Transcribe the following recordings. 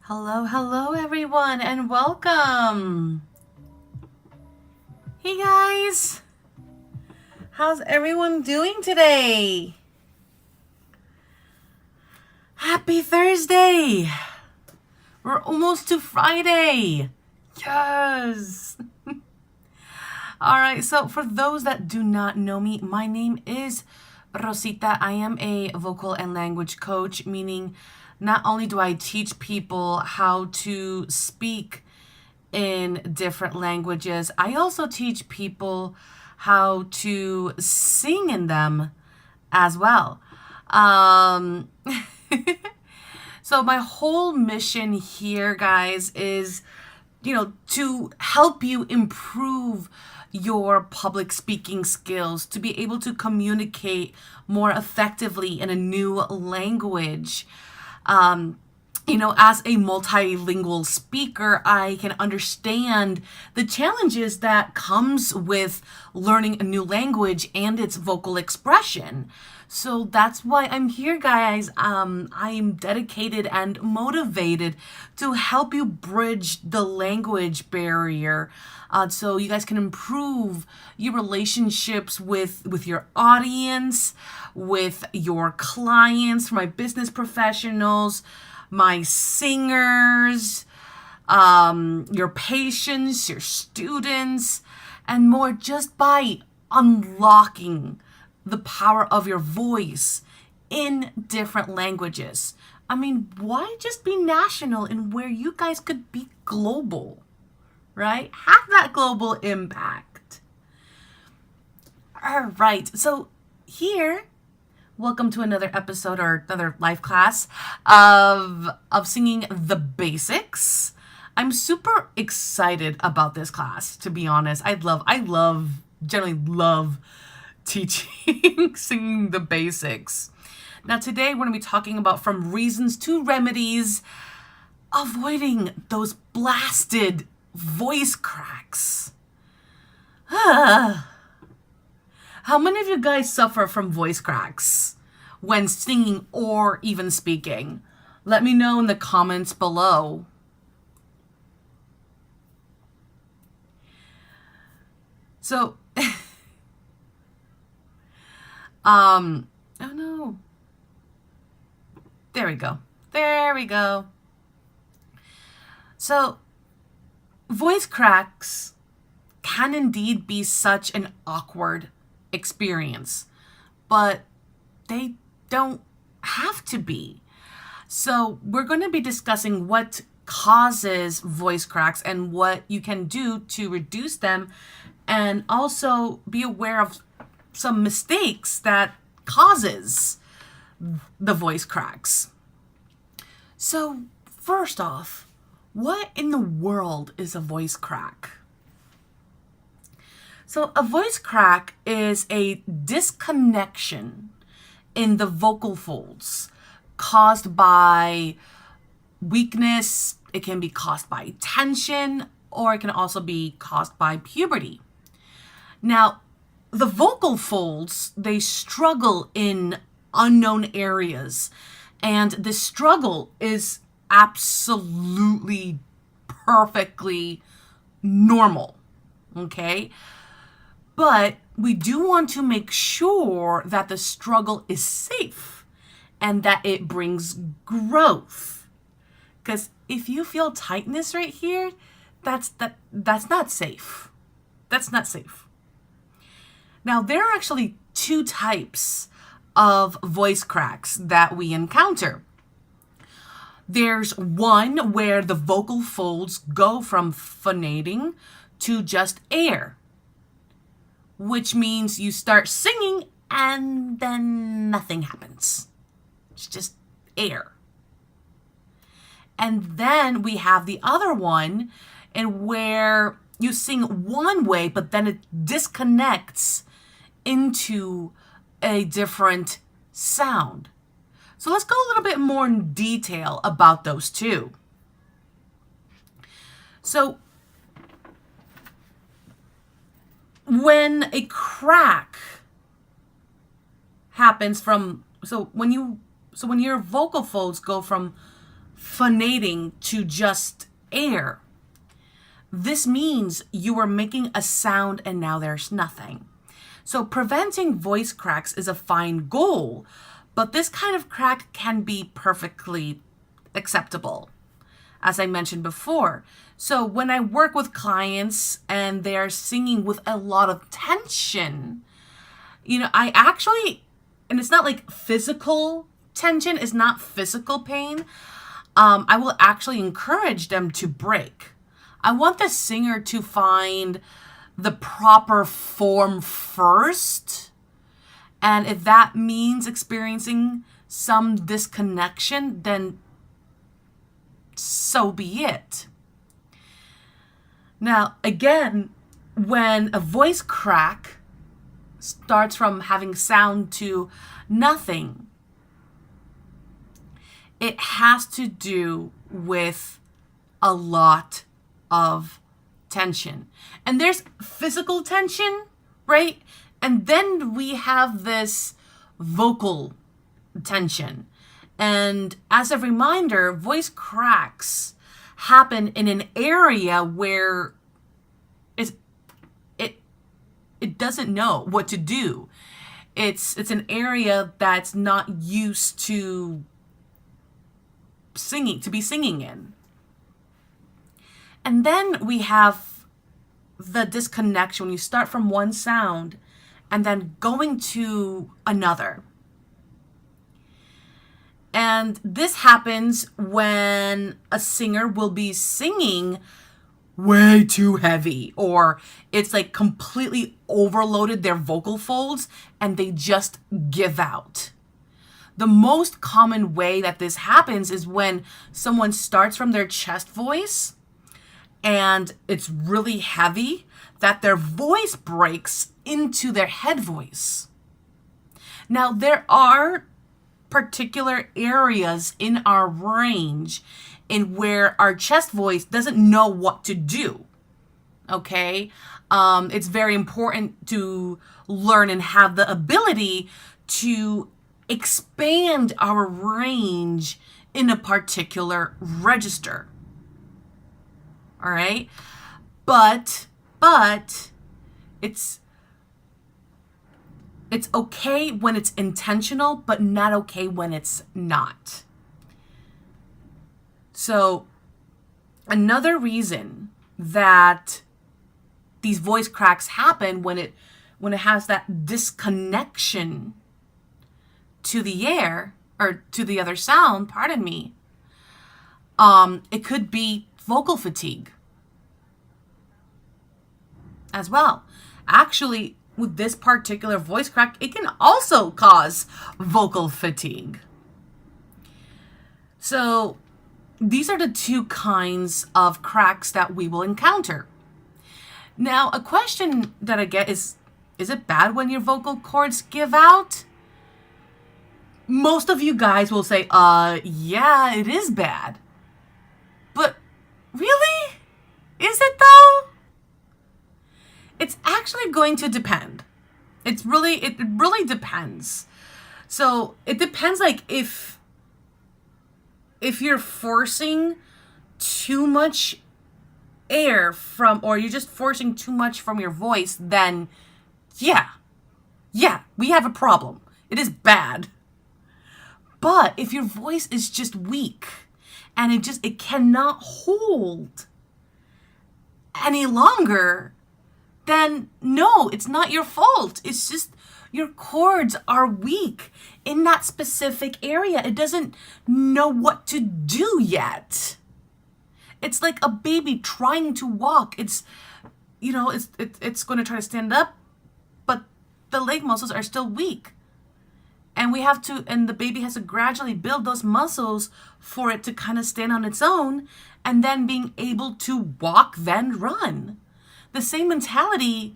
Hello, hello everyone, and welcome. Hey guys, how's everyone doing today? Happy Thursday. We're almost to Friday. Yes. All right, so for those that do not know me, my name is Rosita. I am a vocal and language coach, meaning not only do I teach people how to speak in different languages, I also teach people how to sing in them as well. Um, so my whole mission here, guys, is to help you improve your public speaking skills, to be able to communicate more effectively in a new language. As a multilingual speaker, I can understand the challenges that comes with learning a new language and its vocal expression. So that's why I'm here, guys. I'm dedicated and motivated to help you bridge the language barrier, so you guys can improve your relationships with your audience, with your clients, for my business professionals, my singers, your patients, your students, and more, just by unlocking the power of your voice in different languages. I mean, why just be national in where you guys could be global, right? Have that global impact. All right, so here, welcome to another episode or another live class of singing the basics. I'm super excited about this class, to be honest. Generally love teaching singing the basics. Now today we're going to be talking about from reasons to remedies, avoiding those blasted voice cracks. How many of you guys suffer from voice cracks when singing or even speaking? Let me know in the comments below. So, oh no. There we go. There we go. So, voice cracks can indeed be such an awkward experience, but they don't have to be. So, we're going to be discussing what causes voice cracks and what you can do to reduce them, and also be aware of some mistakes that causes the voice cracks. So, first off, what in the world is a voice crack? So, a voice crack is a disconnection in the vocal folds caused by weakness. It can be caused by tension, or it can also be caused by puberty. Now, the vocal folds, they struggle in unknown areas, and this struggle is absolutely perfectly normal, okay? But we do want to make sure that the struggle is safe and that it brings growth. Because if you feel tightness right here, that's not safe. That's not safe. Now, there are actually two types of voice cracks that we encounter. There's one where the vocal folds go from phonating to just air, which means you start singing and then nothing happens. It's just air. And then we have the other one, and where you sing one way, but then it disconnects into a different sound. So let's go a little bit more in detail about those two. So when a crack happens when your vocal folds go from phonating to just air. This means you are making a sound and now there's nothing. So preventing voice cracks is a fine goal, but this kind of crack can be perfectly acceptable, as I mentioned before. So when I work with clients and they're singing with a lot of tension, I actually, and it's not like physical tension, it's not physical pain. I will actually encourage them to break. I want the singer to find the proper form first. And if that means experiencing some disconnection, then so be it. Now, again, when a voice crack starts from having sound to nothing, it has to do with a lot of tension. And there's physical tension, right? And then we have this vocal tension. And as a reminder, voice cracks happen in an area where it doesn't know what to do. It's an area that's not used to be singing in. And then we have the disconnection when you start from one sound and then going to another. And this happens when a singer will be singing way too heavy, or it's like completely overloaded their vocal folds and they just give out. The most common way that this happens is when someone starts from their chest voice and it's really heavy, that their voice breaks into their head voice. Now, there are particular areas in our range in where our chest voice doesn't know what to do. Okay? It's very important to learn and have the ability to expand our range in a particular register. All right? But it's okay when it's intentional, but not okay when it's not. So another reason that these voice cracks happen when it has that disconnection to the air or to the other sound, it could be vocal fatigue as well. Actually, with this particular voice crack, it can also cause vocal fatigue. So these are the two kinds of cracks that we will encounter. Now, a question that I get is it bad when your vocal cords give out? Most of you guys will say, yeah, it is bad. But really? Is it though? It's actually going to depend. It really depends. So it depends, like if you're forcing too much air or you're just forcing too much from your voice, then yeah, we have a problem. It is bad. But if your voice is just weak and it cannot hold any longer, then no, it's not your fault. It's just your cords are weak in that specific area. It doesn't know what to do yet. It's like a baby trying to walk. It's going to try to stand up, but the leg muscles are still weak. And the baby has to gradually build those muscles for it to kind of stand on its own and then being able to walk, then run. The same mentality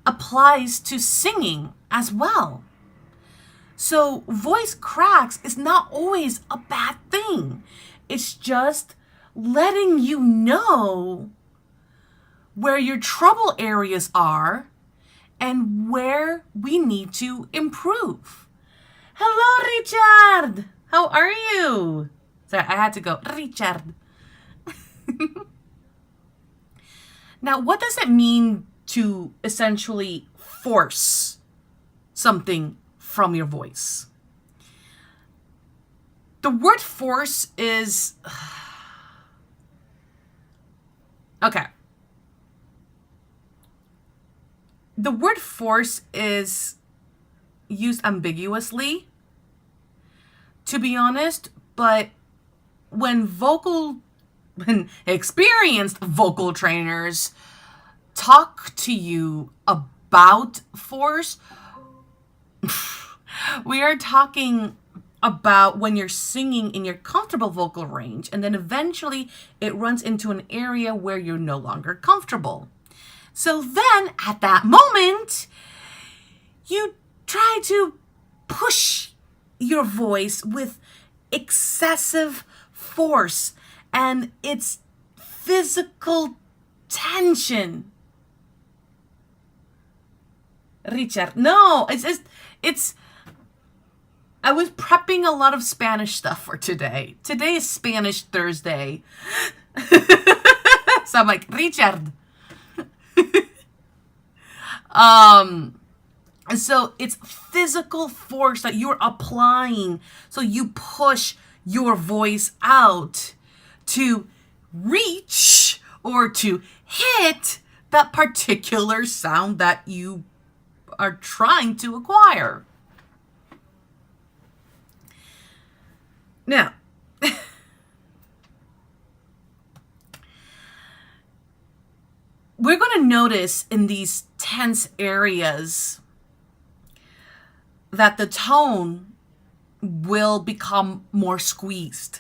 applies to singing as well. So voice cracks is not always a bad thing. It's just letting you know where your trouble areas are and where we need to improve. Hello, Richard. How are you? Sorry, I had to go, Richard. Now, what does it mean to essentially force something from your voice? The word force is... Okay. The word force is used ambiguously, to be honest, but when experienced vocal trainers talk to you about force, we are talking about when you're singing in your comfortable vocal range, and then eventually it runs into an area where you're no longer comfortable. So then, at that moment, you try to push your voice with excessive force, and it's physical tension. Richard, no, it's I was prepping a lot of Spanish stuff for today. Today is Spanish Thursday. So I'm like, Richard. So it's physical force that you're applying. So you push your voice out to reach or to hit that particular sound that you are trying to acquire. Now, we're going to notice in these tense areas that the tone will become more squeezed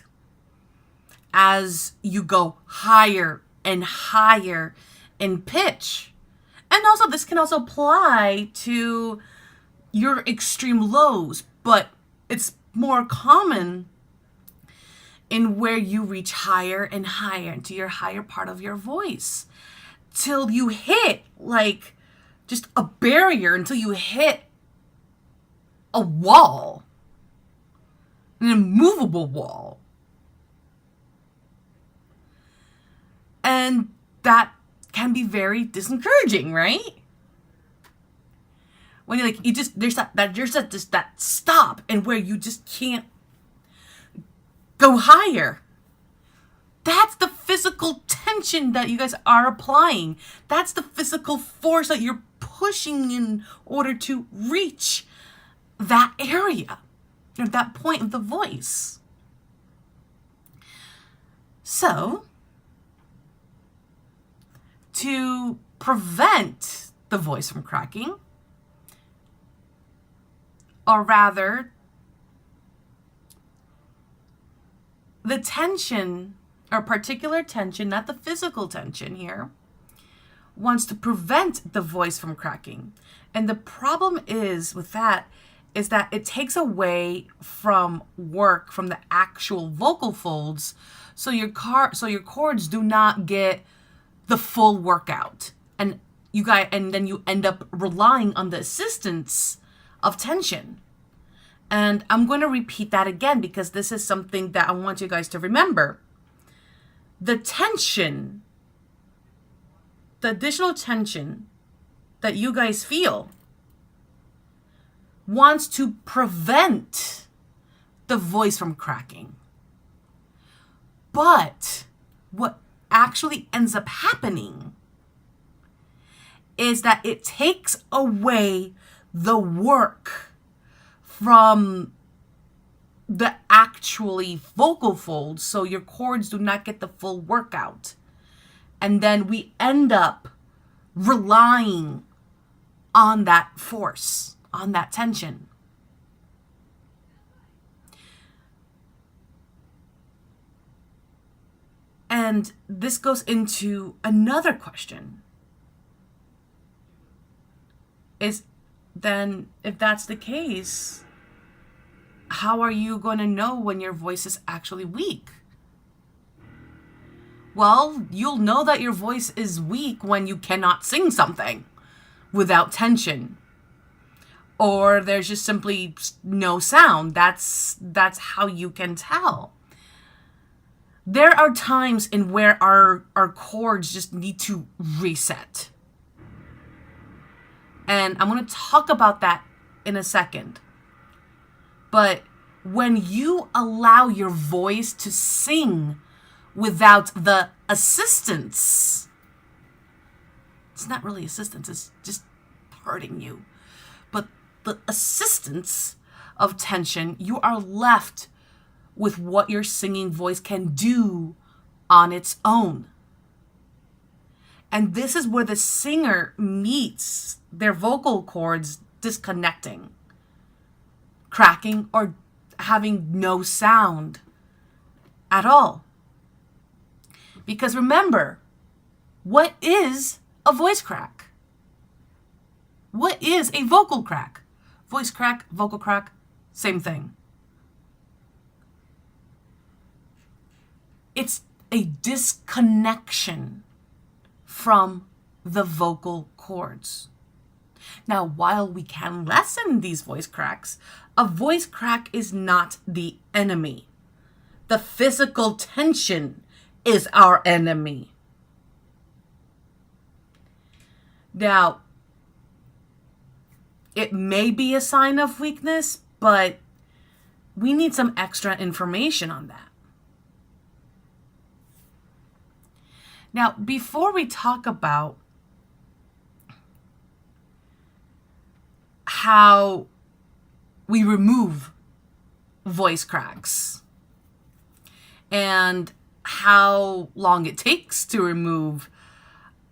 as you go higher and higher in pitch. And also, this can also apply to your extreme lows, but it's more common in where you reach higher and higher into your higher part of your voice till you hit like just a barrier, until you hit a wall, an immovable wall. And that can be very discouraging, right? When you're like, there's that stop, and where you just can't go higher. That's the physical tension that you guys are applying. That's the physical force that you're pushing in order to reach that area, or that point of the voice. So, to prevent the voice from cracking, or rather, the tension, or particular tension, not the physical tension here, wants to prevent the voice from cracking. And the problem is with that is that it takes away from work from the actual vocal folds, so your cords do not get the full workout, and then you end up relying on the assistance of tension. And I'm going to repeat that again because this is something that I want you guys to remember. The tension, the additional tension that you guys feel, wants to prevent the voice from cracking. But what actually ends up happening is that it takes away the work from the actually vocal folds, so your cords do not get the full workout. And then we end up relying on that force, on that tension. And this goes into another question. Is then, if that's the case, how are you going to know when your voice is actually weak? Well, you'll know that your voice is weak when you cannot sing something without tension, or there's just simply no sound. That's how you can tell. There are times in where our chords just need to reset. And I'm going to talk about that in a second. But when you allow your voice to sing without the assistance, it's not really assistance, it's just hurting you. But the assistance of tension, you are left with what your singing voice can do on its own. And this is where the singer meets their vocal cords disconnecting, cracking, or having no sound at all. Because remember, what is a voice crack? What is a vocal crack? Voice crack, vocal crack, same thing. It's a disconnection from the vocal cords. Now, while we can lessen these voice cracks, a voice crack is not the enemy. The physical tension is our enemy. Now, it may be a sign of weakness, but we need some extra information on that. Now, before we talk about how we remove voice cracks and how long it takes to remove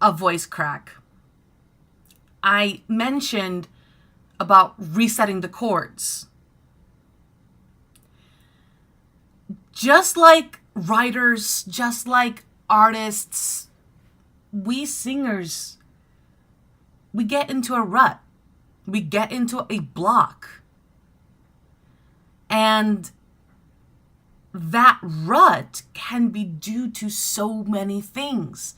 a voice crack, I mentioned about resetting the chords. Just like writers, just like artists, we singers, we get into a rut. We get into a block. And that rut can be due to so many things.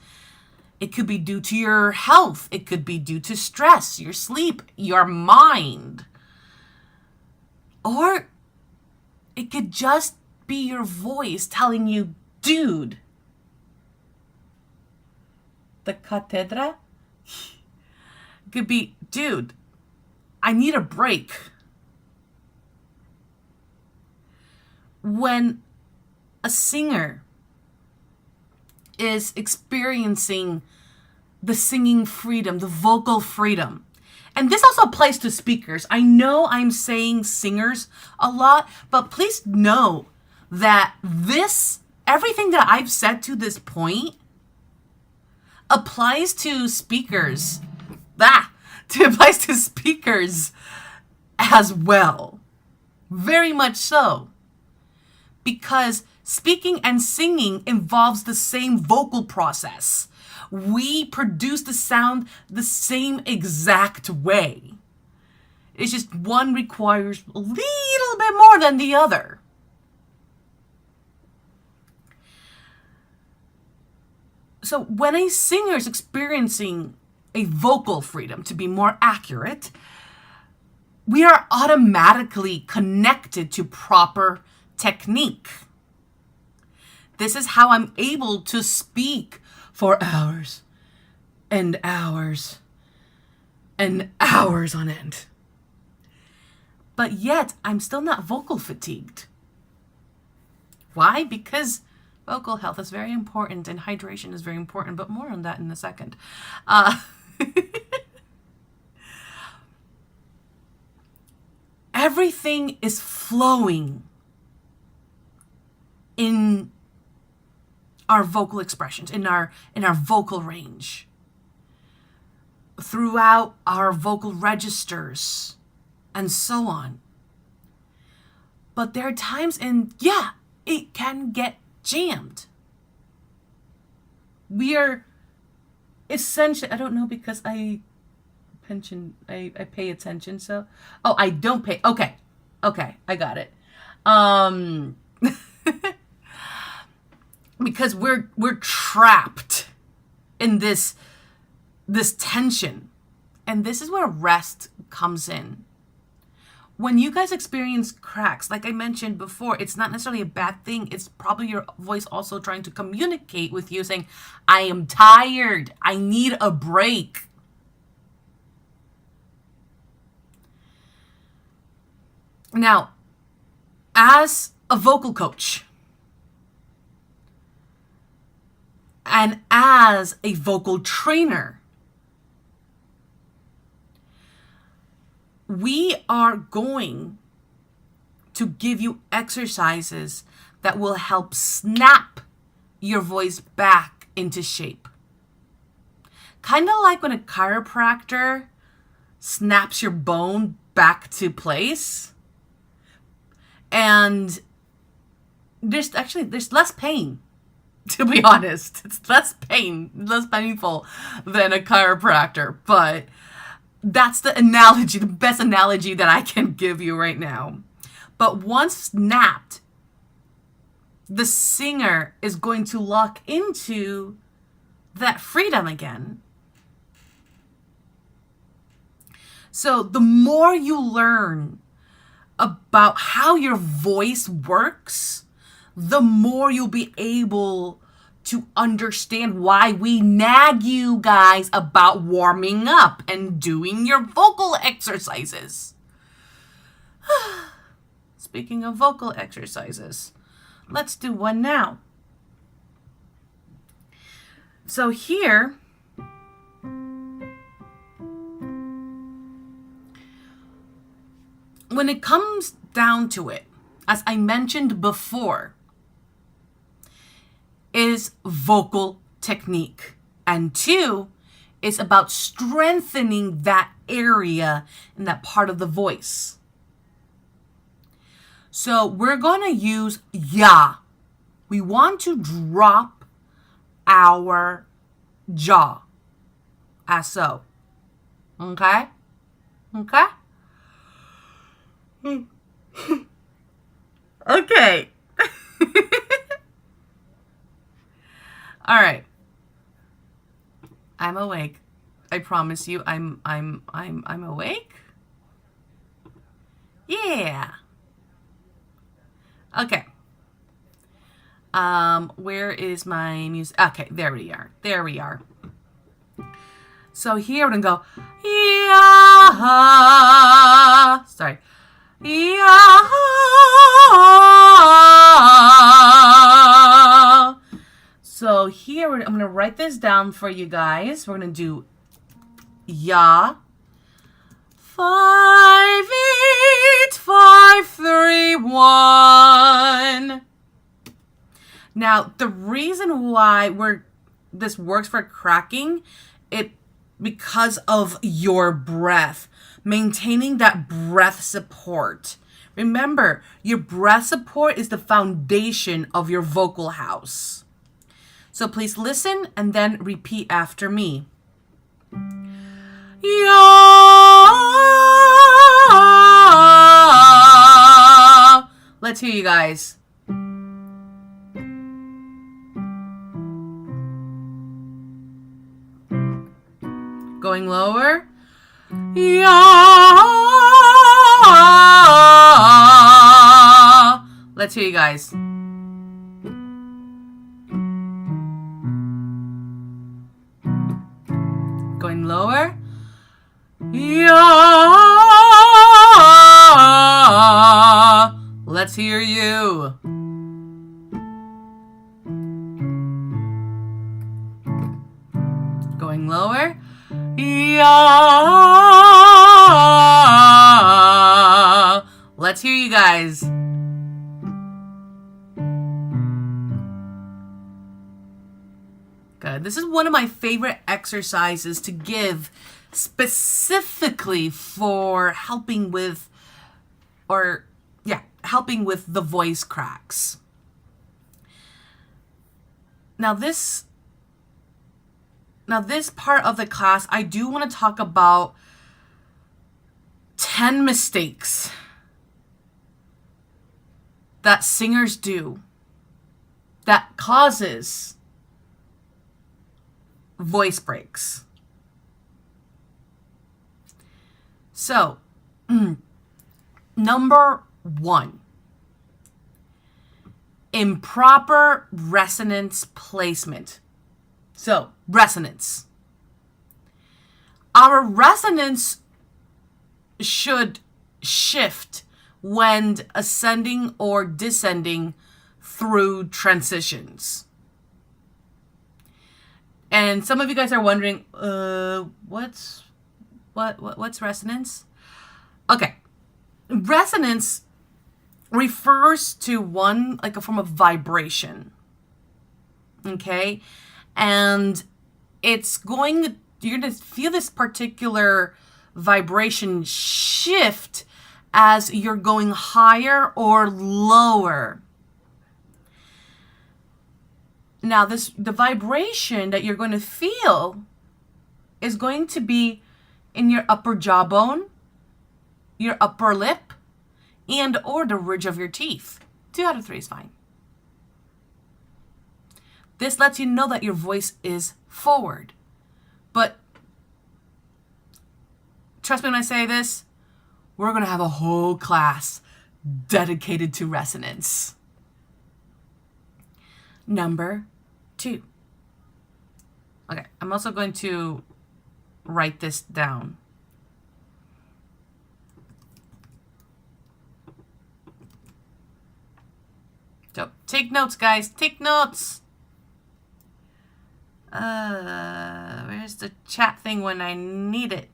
It could be due to your health. It could be due to stress, your sleep, your mind. Or it could just be your voice telling you, dude, the catedra could be, dude, I need a break. When a singer is experiencing the singing freedom, the vocal freedom, and this also applies to speakers. I know I'm saying singers a lot, but please know that everything that I've said to this point applies to speakers. It applies to speakers as well. Very much so. Because speaking and singing involves the same vocal process. We produce the sound the same exact way. It's just one requires a little bit more than the other. So when a singer is experiencing a vocal freedom, to be more accurate, we are automatically connected to proper technique. This is how I'm able to speak for hours and hours and hours on end. But yet, I'm still not vocal fatigued. Why? Because vocal health is very important and hydration is very important, but more on that in a second. Everything is flowing in our vocal expressions, in our vocal range, throughout our vocal registers, and so on. But there are times it can get jammed. We are essentially, I don't know because I pay attention, so I don't pay. Okay, I got it. Because we're trapped in this tension. And this is where rest comes in. when you guys experience cracks, like I mentioned before, it's not necessarily a bad thing. It's probably your voice also trying to communicate with you, saying, I am tired. I need a break. Now, as a vocal coach and as a vocal trainer, we are going to give you exercises that will help snap your voice back into shape. Kind of like when a chiropractor snaps your bone back to place. And there's less pain, to be honest. It's less painful than a chiropractor. But that's the analogy, the best analogy that I can give you right now. But once snapped, the singer is going to lock into that freedom again. So the more you learn about how your voice works, the more you'll be able to understand why we nag you guys about warming up and doing your vocal exercises. Speaking of vocal exercises, let's do one now. So here, when it comes down to it, as I mentioned before, is vocal technique. And 2 is about strengthening that area in that part of the voice. So we're going to use ya. We want to drop our jaw as so. Okay? Okay? Okay. All right. I'm awake. I promise you I'm awake. Yeah. Okay. Where is my music? Okay, there we are. There we are. So here we're gonna go, yeah. Sorry. Yeah. So here, I'm going to write this down for you guys. We're going to do ya. 5, 8, 5, 3, 1. Now, the reason why this works for cracking, because of your breath. Maintaining that breath support. Remember, your breath support is the foundation of your vocal house. So please listen and then repeat after me. Yeah. Let's hear you guys. Going lower. Yeah. Let's hear you guys. Going lower. Yeah. Let's hear you. Going lower. Yeah. Let's hear you guys. Good. This is one of my favorite exercises to give specifically for helping with the voice cracks. Now this part of the class, I do want to talk about 10 mistakes that singers do that causes voice breaks. So, Number 1, improper resonance placement. So, resonance. Our resonance should shift when ascending or descending through transitions. And some of you guys are wondering, what's resonance? Okay. Resonance refers to like a form of vibration. Okay? And you're going to feel this particular vibration shift as you're going higher or lower. Now, the vibration that you're going to feel is going to be in your upper jawbone, your upper lip, and or the ridge of your teeth. 2 out of 3 is fine. This lets you know that your voice is forward. But trust me when I say this, we're going to have a whole class dedicated to resonance. Number 2. Okay, I'm also going to write this down. So, take notes, guys. Take notes. Where's the chat thing when I need it?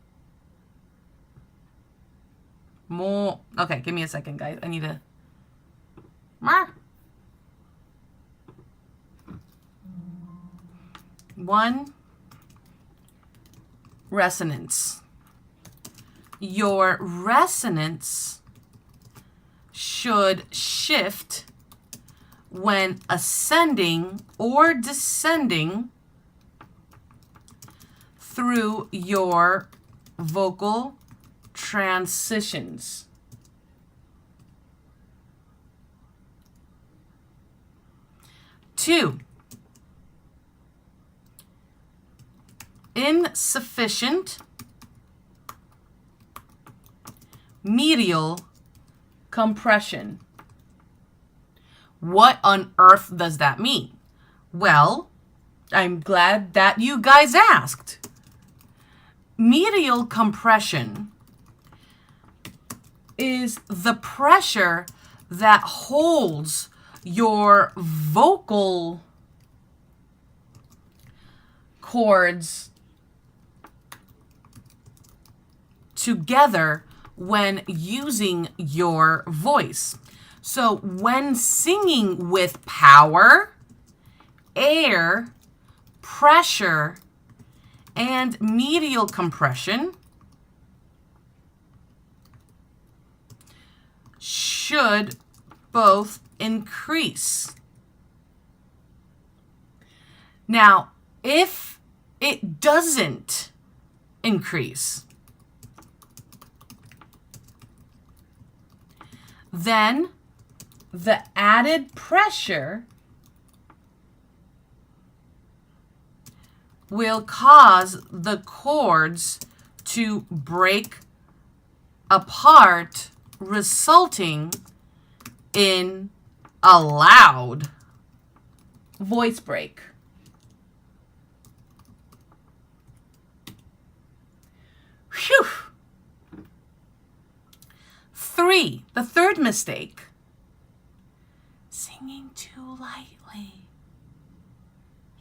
More. Okay, give me a second, guys. I need to. One, resonance. Your resonance should shift when ascending or descending through your vocal transitions. Two, insufficient medial compression. What on earth does that mean? Well, I'm glad that you guys asked. Medial compression is the pressure that holds your vocal cords together when using your voice. So when singing with power, air, pressure, and medial compression should both increase. Now, if it doesn't increase, then the added pressure will cause the cords to break apart, resulting in a loud voice break. Phew. 3, the third mistake, singing too lightly.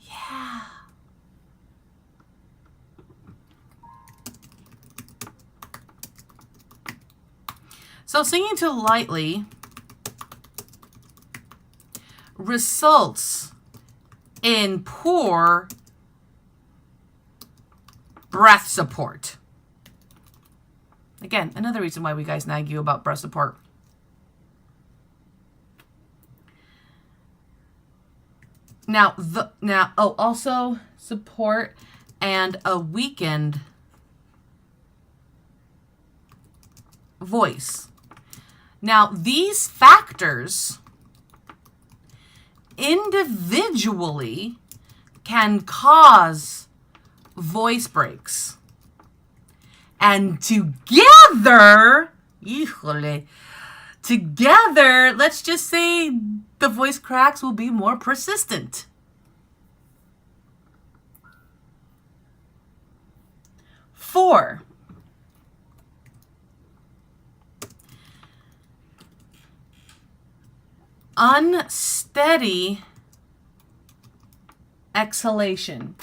Yeah. So singing too lightly results in poor breath support. Again, another reason why we guys nag you about breath support. Also support and a weakened voice. Now, these factors individually can cause voice breaks. And together, Together, let's just say the voice cracks will be more persistent. Four, unsteady exhalation.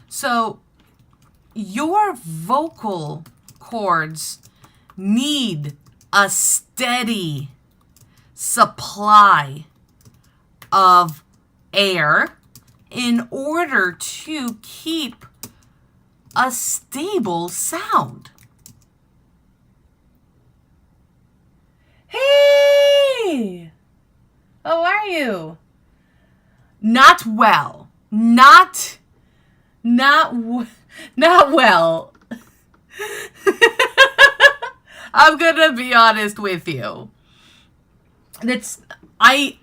So your vocal cords need a steady supply of air in order to keep a stable sound. Hey! How are you? Not well. Not well. I'm gonna be honest with you. I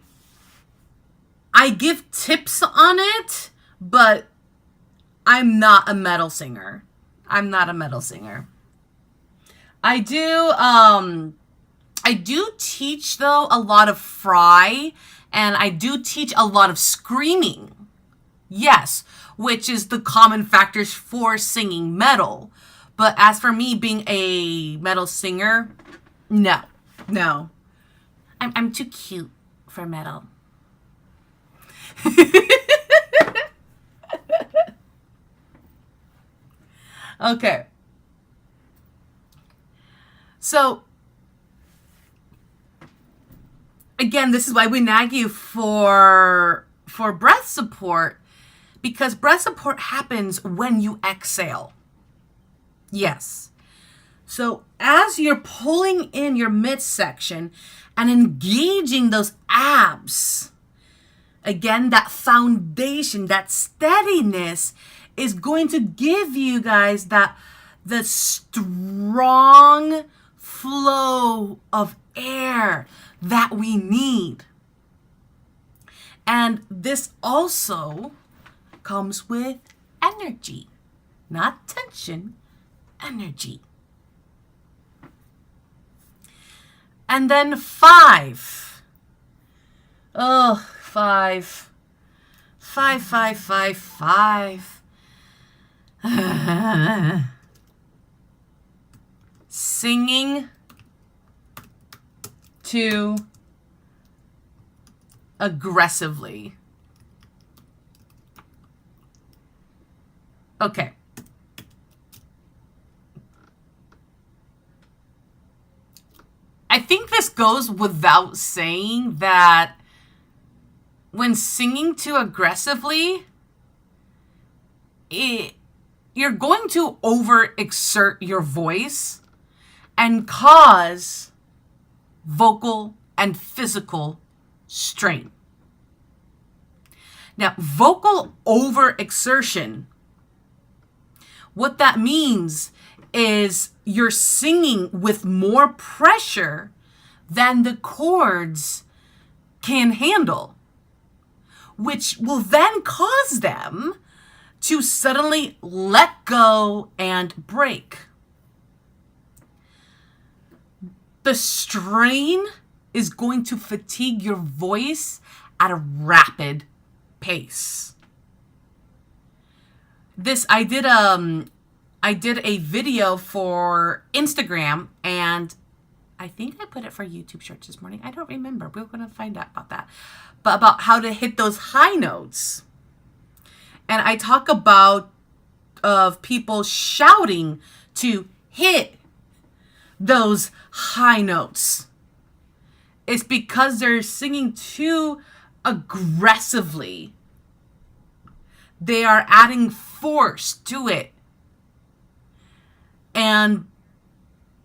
give tips on it, but I'm not a metal singer. I'm not a metal singer. I do teach though a lot of fry, and I do teach a lot of screaming. Yes, which is the common factors for singing metal. But as for me being a metal singer, no. I'm too cute for metal. Okay. So, again, this is why we nag you for breath support, because breath support happens when you exhale. Yes. So as you're pulling in your midsection and engaging those abs, again, that foundation, that steadiness is going to give you guys the strong flow of air that we need. And this also comes with energy, not tension, energy. And then 5. Oh, 5. 5, 5, 5, 5. Singing too aggressively. Okay. I think this goes without saying that when singing too aggressively, you're going to overexert your voice and cause vocal and physical strain. Now, vocal overexertion, what that means is you're singing with more pressure than the chords can handle, which will then cause them to suddenly let go and break. The strain is going to fatigue your voice at a rapid pace. I did a video for Instagram, and I think I put it for YouTube Shorts this morning. I don't remember. We're going to find out about that. But about how to hit those high notes. And I talk about people shouting to hit those high notes. It's because they're singing too aggressively. They are adding force to it. And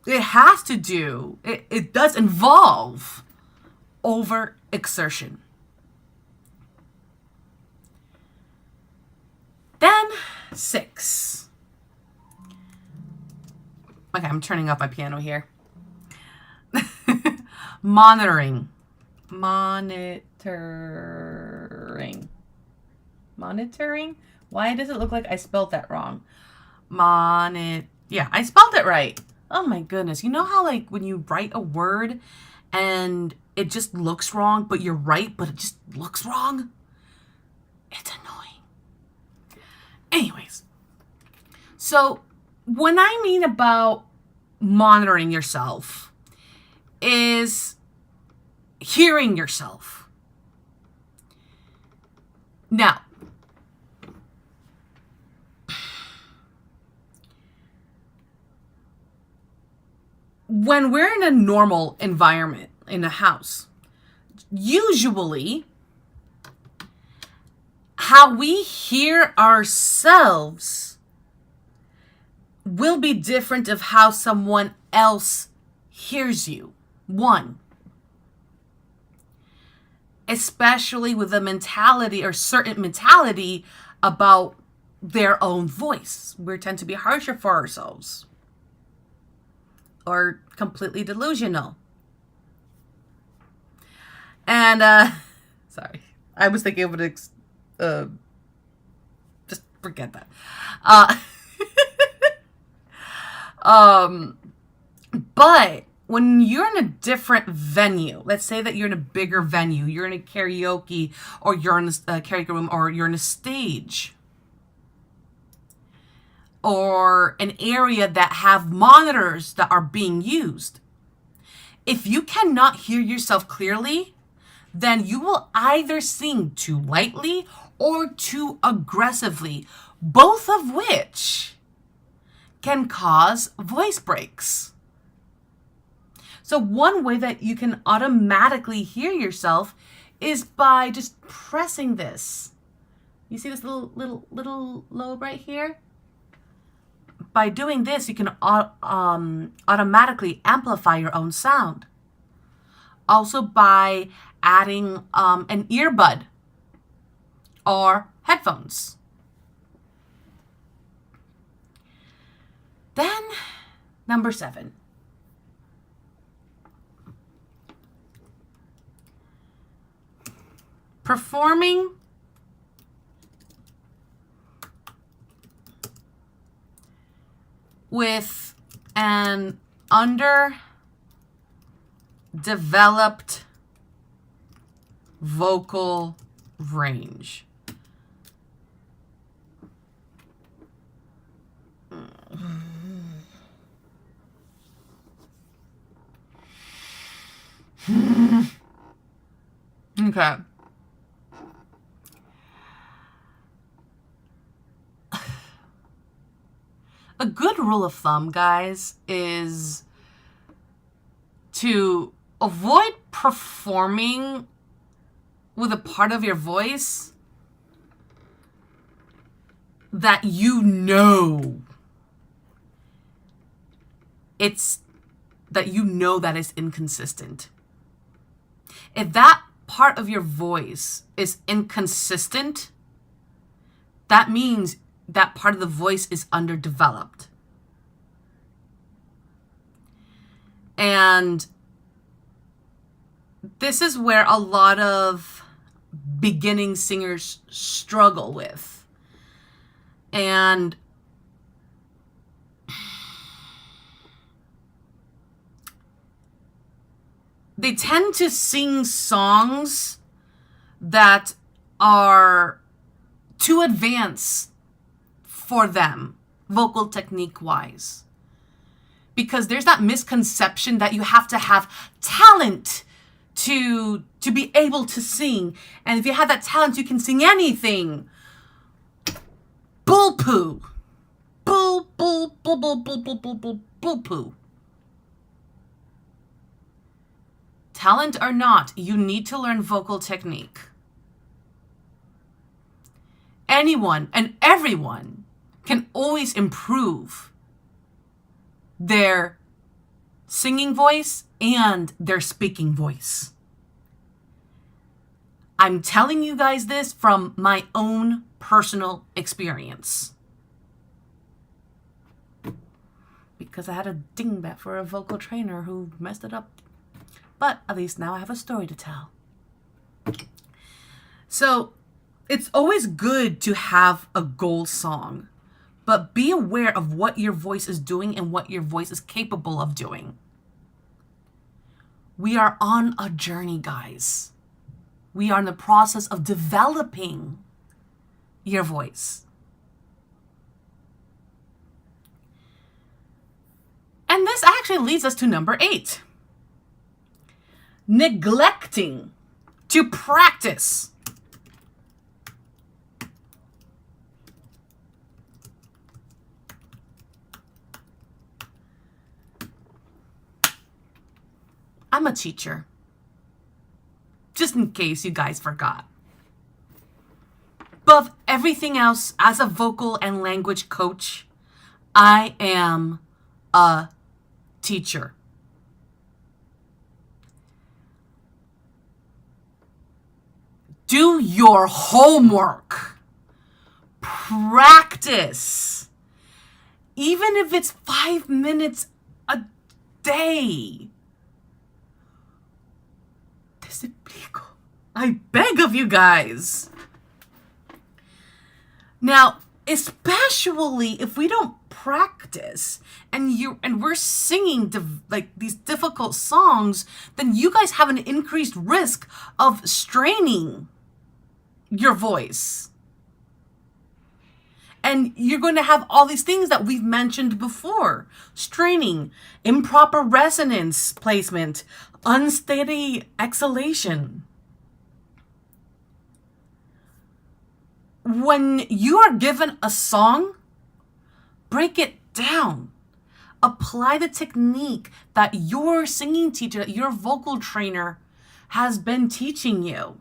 it has to do, it does involve overexertion. Then 6. Okay, I'm turning up my piano here. Monitoring. Why does it look like I spelled that wrong? Yeah, I spelled it right. Oh my goodness. You know how like when you write a word and it just looks wrong, but you're right, but it just looks wrong? It's annoying. Anyways, so when I mean about monitoring yourself is hearing yourself. Now, when we're in a normal environment in a house, usually how we hear ourselves will be different of how someone else hears you. One, especially with a mentality or certain mentality about their own voice. We tend to be harsher for ourselves or completely delusional. And, sorry, I was thinking of it, just forget that. But when you're in a different venue, let's say that you're in a bigger venue, you're in a karaoke, or you're in a karaoke room, or you're in a stage, or an area that have monitors that are being used. If you cannot hear yourself clearly, then you will either sing too lightly or too aggressively, both of which can cause voice breaks. So one way that you can automatically hear yourself is by just pressing this. You see this little lobe right here? By doing this, you can automatically amplify your own sound. Also by adding an earbud or headphones. Then, number 7. Performing with an underdeveloped vocal range. Okay. A good rule of thumb, guys, is to avoid performing with a part of your voice that you know that is inconsistent. If that part of your voice is inconsistent, that means that part of the voice is underdeveloped. And this is where a lot of beginning singers struggle with. And they tend to sing songs that are too advanced for them, vocal technique wise. Because there's that misconception that you have to have talent to be able to sing. And if you have that talent, you can sing anything. Bull poo. Bull poo. Talent or not, you need to learn vocal technique. Anyone and everyone can always improve their singing voice and their speaking voice. I'm telling you guys this from my own personal experience. Because I had a dingbat for a vocal trainer who messed it up. But at least now I have a story to tell. So it's always good to have a goal song. but be aware of what your voice is doing and what your voice is capable of doing. We are on a journey, guys. We are in the process of developing your voice. And this actually leads us to number 8. Neglecting to practice. I'm a teacher, just in case you guys forgot. Above everything else, as a vocal and language coach, I am a teacher. Do your homework. Practice. Even if it's 5 minutes a day. I beg of you guys. Now, especially if we don't practice and we're singing these difficult songs, then you guys have an increased risk of straining your voice. And you're going to have all these things that we've mentioned before. Straining, improper resonance placement, unsteady exhalation. When you are given a song, break it down. Apply the technique that your singing teacher, that your vocal trainer has been teaching you.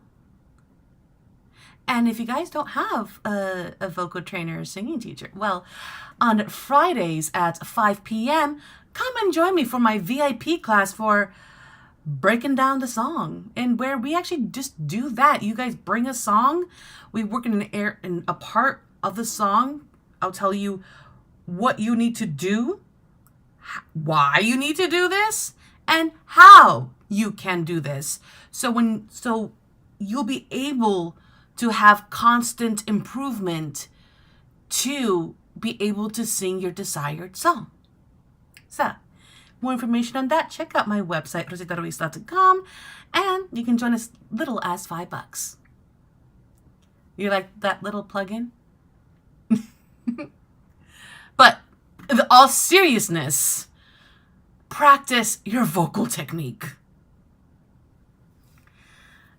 And if you guys don't have a vocal trainer or singing teacher, well, on Fridays at 5 p.m., come and join me for my VIP class for breaking down the song, and where we actually just do that. You guys bring a song, we work in a part of the song. I'll tell you what you need to do, why you need to do this, and how you can do this. So you'll be able to have constant improvement to be able to sing your desired song. So, more information on that, check out my website, rositaruiz.com, and you can join us little as $5. You like that little plug-in? But in all seriousness, practice your vocal technique.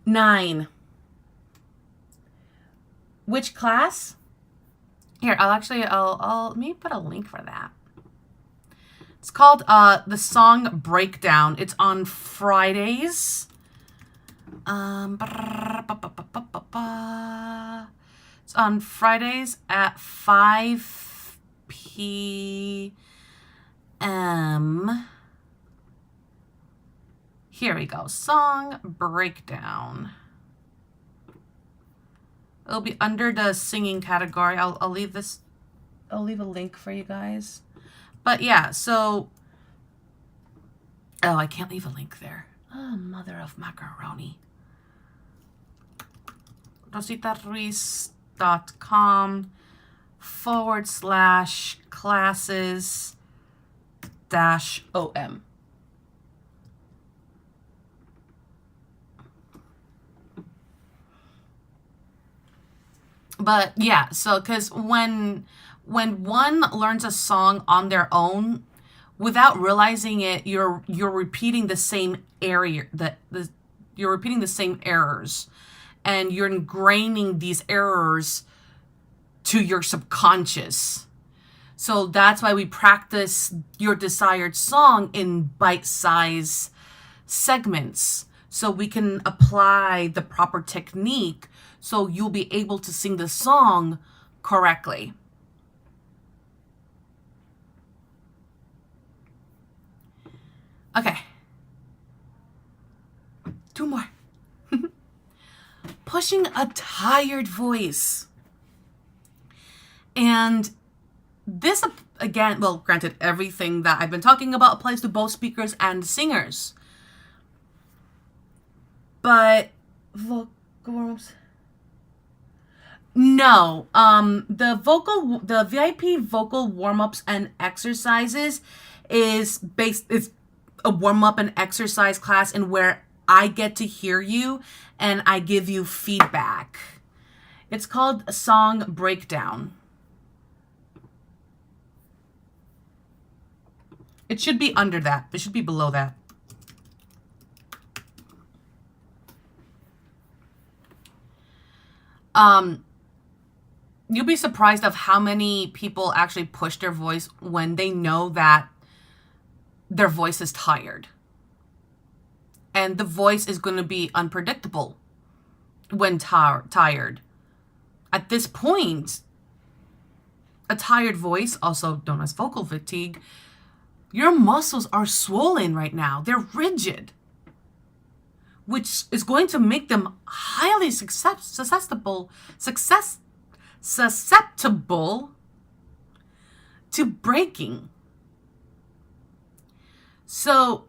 9. Which class? Here, I'll let me put a link for that. It's called the Song Breakdown. It's on Fridays. It's on Fridays at 5 p.m. Here we go. Song Breakdown. It'll be under the singing category. I'll leave a link for you guys. But yeah, so I can't leave a link there. Oh, mother of macaroni. rositaruiz.com/classes-om. But yeah, so because when one learns a song on their own, without realizing it, you're repeating the same you're repeating the same errors, and you're ingraining these errors to your subconscious. So that's why we practice your desired song in bite-sized segments, so we can apply the proper technique so you'll be able to sing the song correctly. Okay. 2 more. Pushing a tired voice. And this, again, well, granted, everything that I've been talking about applies to both speakers and singers. But No, the VIP vocal warm-ups and exercises is a warm-up and exercise class in where I get to hear you and I give you feedback. It's called a song breakdown. It should be under that. It should be below that. You'll be surprised of how many people actually push their voice when they know that their voice is tired. And the voice is going to be unpredictable when tired. At this point, a tired voice, also known as vocal fatigue, your muscles are swollen right now. They're rigid, which is going to make them highly susceptible to breaking. So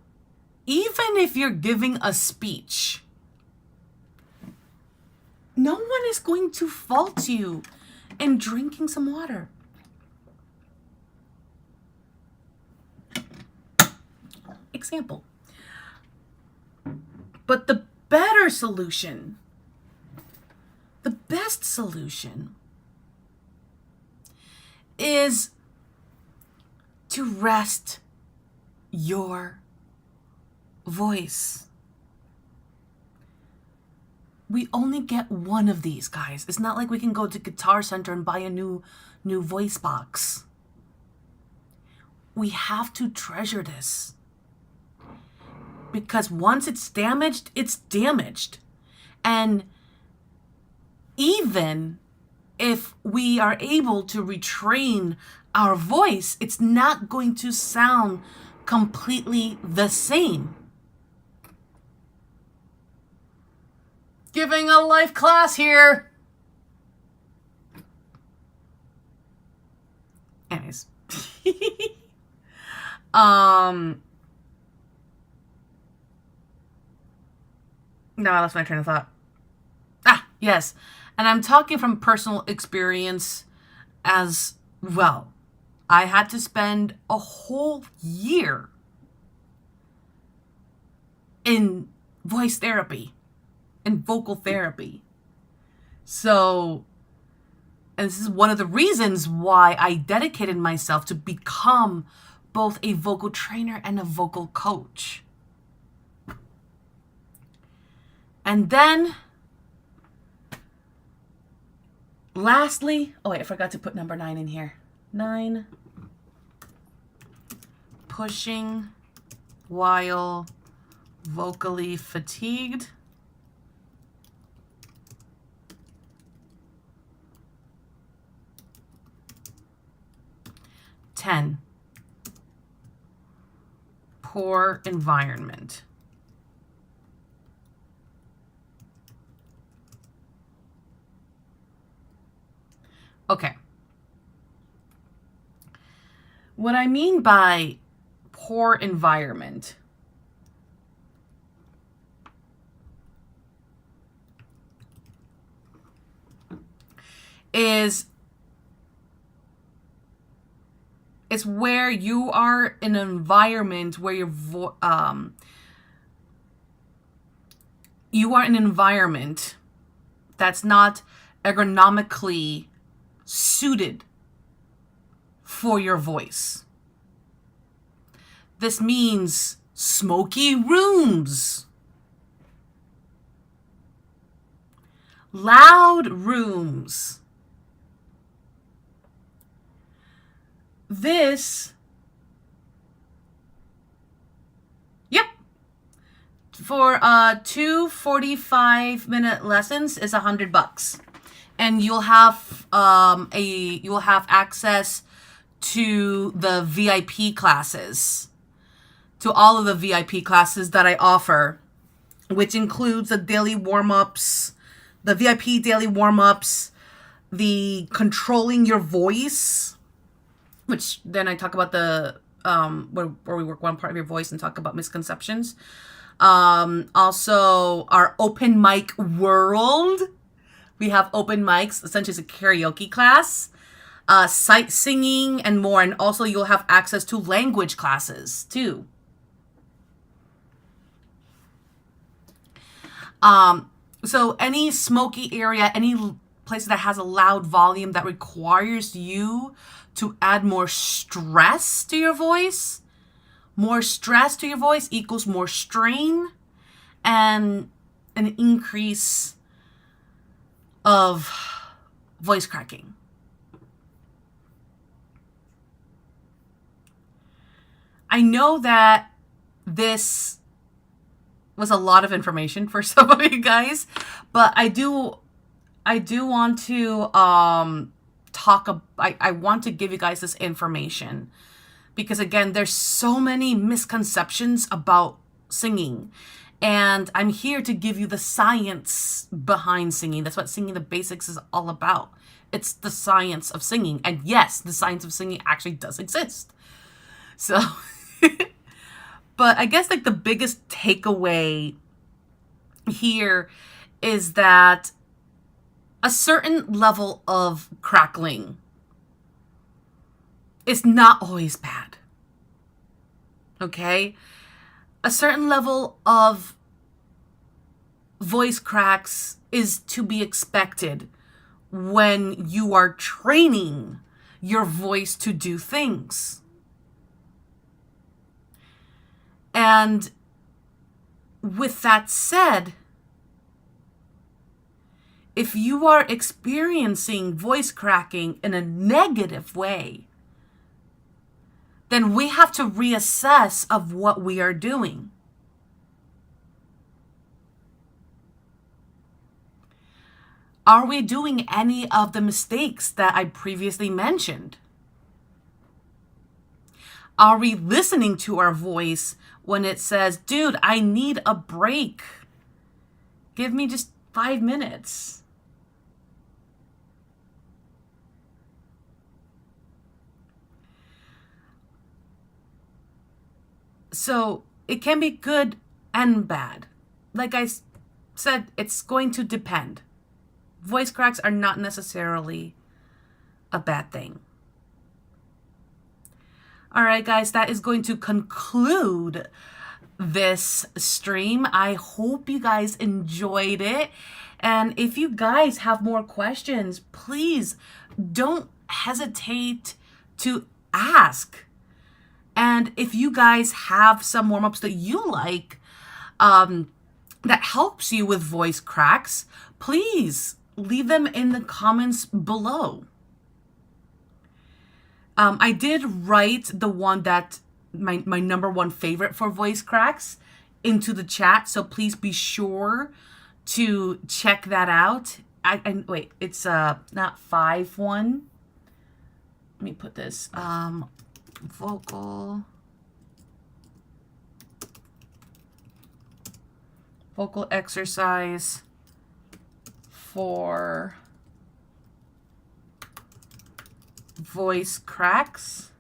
even if you're giving a speech, no one is going to fault you in drinking some water. Example. But the better solution, the best solution, is to rest your voice. We only get one of these, guys. It's not like we can go to Guitar Center and buy a new voice box. We have to treasure this. Because once it's damaged, it's damaged. And even if we are able to retrain our voice, it's not going to sound completely the same. Giving a life class here. Anyways. No, I lost my train of thought. Yes. And I'm talking from personal experience as well. I had to spend a whole year in voice therapy, in vocal therapy. So, and this is one of the reasons why I dedicated myself to become both a vocal trainer and a vocal coach. And then, lastly, oh wait, I forgot to put number 9 in here. 9, pushing while vocally fatigued. 10, poor environment. Okay. What I mean by poor environment is it's where you are in an environment where you are in an environment that's not ergonomically suited for your voice. This means smoky rooms, loud rooms. This, yep, for 2 45-minute lessons is $100. And you'll have access to the VIP classes, to all of the VIP classes that I offer, which includes the daily warm-ups, the VIP daily warm-ups, the controlling your voice, which then I talk about the where we work one part of your voice and talk about misconceptions. Also our open mic world, We have open mics, essentially it's a karaoke class, sight singing, and more. And also you'll have access to language classes too. So any smoky area, any place that has a loud volume that requires you to add more stress to your voice, more stress to your voice equals more strain and an increase of voice cracking. I know that this was a lot of information for some of you guys, but I do want to I want to give you guys this information because again, there's so many misconceptions about singing. And I'm here to give you the science behind singing. That's what Singing the Basics is all about. It's the science of singing. And yes, the science of singing actually does exist. So, but I guess like the biggest takeaway here is that a certain level of crackling is not always bad. Okay? A certain level of voice cracks is to be expected when you are training your voice to do things. And with that said, if you are experiencing voice cracking in a negative way, then we have to reassess of what we are doing. Are we doing any of the mistakes that I previously mentioned? Are we listening to our voice when it says, dude, I need a break. Give me just 5 minutes. So it can be good and bad. Like I said, it's going to depend. Voice cracks are not necessarily a bad thing. All right, guys, that is going to conclude this stream. I hope you guys enjoyed it. And if you guys have more questions, please don't hesitate to ask. And if you guys have some warm-ups that you like, that helps you with voice cracks, please leave them in the comments below. I did write the one that my number one favorite for voice cracks into the chat, so please be sure to check that out. Wait, it's not 5-1. Let me put this vocal exercise for voice cracks.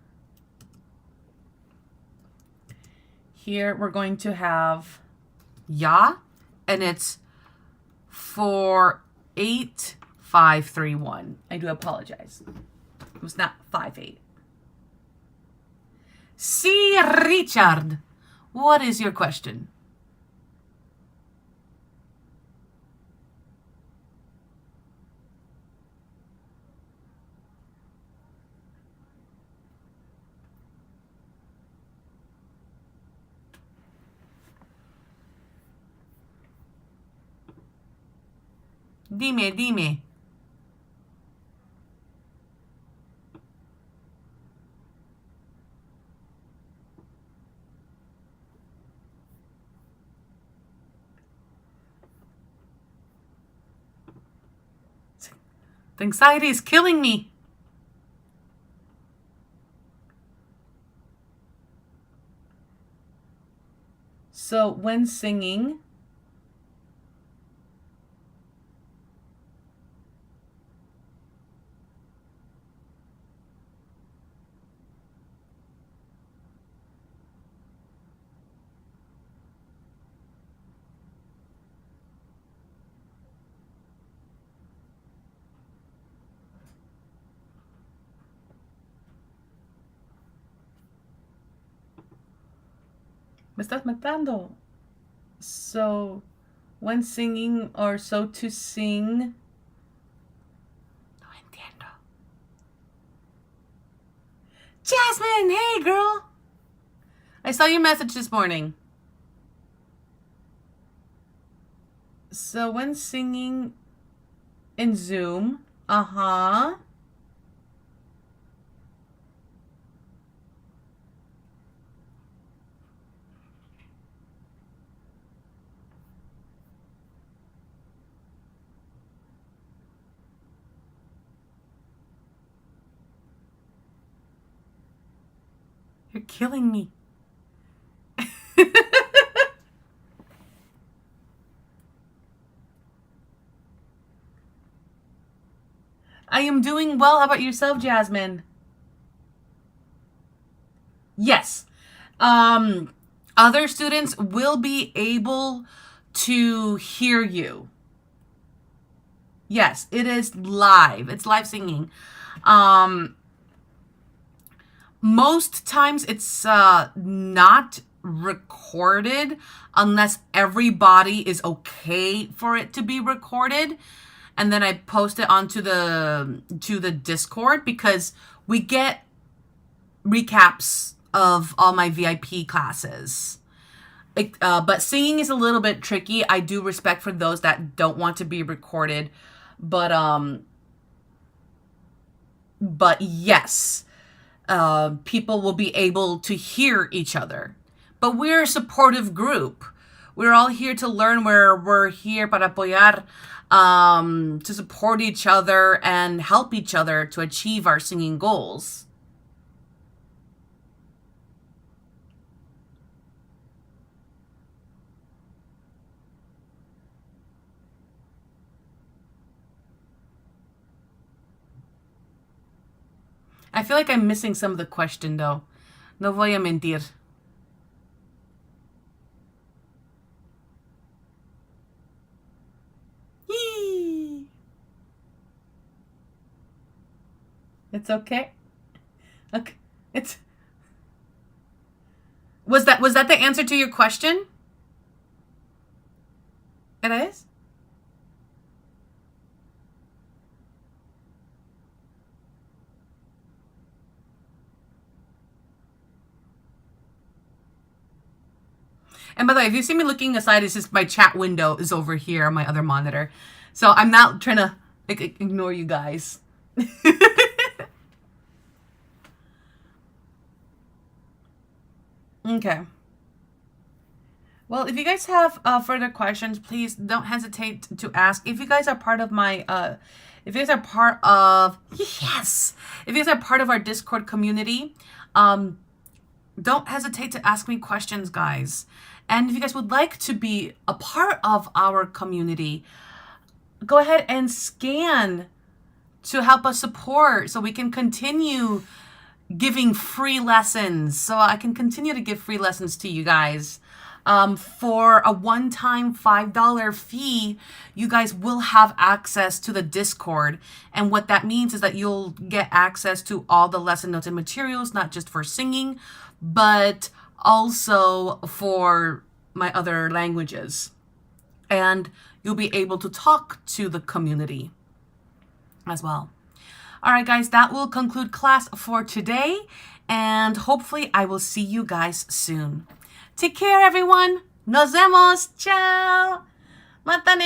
Here we're going to have ya, and it's 4-8-5-3-1. I do apologize. It was not 5-8. See, Richard, what is your question? Dime. The anxiety is killing me. So when singing, Me estás matando. So, when singing or so to sing. No entiendo. Jasmine, hey girl. I saw your message this morning. So when singing in Zoom, You're killing me. I am doing well. How about yourself, Jasmine? Yes. Other students will be able to hear you. Yes, it is live. It's live singing. Most times it's not recorded unless everybody is okay for it to be recorded. And then I post it onto the Discord because we get recaps of all my VIP classes. But singing is a little bit tricky. I do respect for those that don't want to be recorded. But yes, people will be able to hear each other. But we're a supportive group. We're all here to learn. We're here para apoyar, to support each other and help each other to achieve our singing goals. I feel like I'm missing some of the question though. No voy a mentir. Yee. It's okay. Okay. Was that the answer to your question? It is? And by the way, if you see me looking aside, it's just my chat window is over here on my other monitor. So I'm not trying to ignore you guys. Okay. Well, if you guys have further questions, please don't hesitate to ask. If you guys are part of my, if you guys are part of, yes, if you guys are part of our Discord community, don't hesitate to ask me questions, guys. And if you guys would like to be a part of our community, go ahead and scan to help us support so we can continue giving free lessons. So I can continue to give free lessons to you guys. For a one-time $5 fee, you guys will have access to the Discord. And what that means is that you'll get access to all the lesson notes and materials, not just for singing, but also for my other languages. And you'll be able to talk to the community as well. All right, guys, that will conclude class for today. And hopefully I will see you guys soon. Take care, everyone. Nos vemos. Ciao. Matane.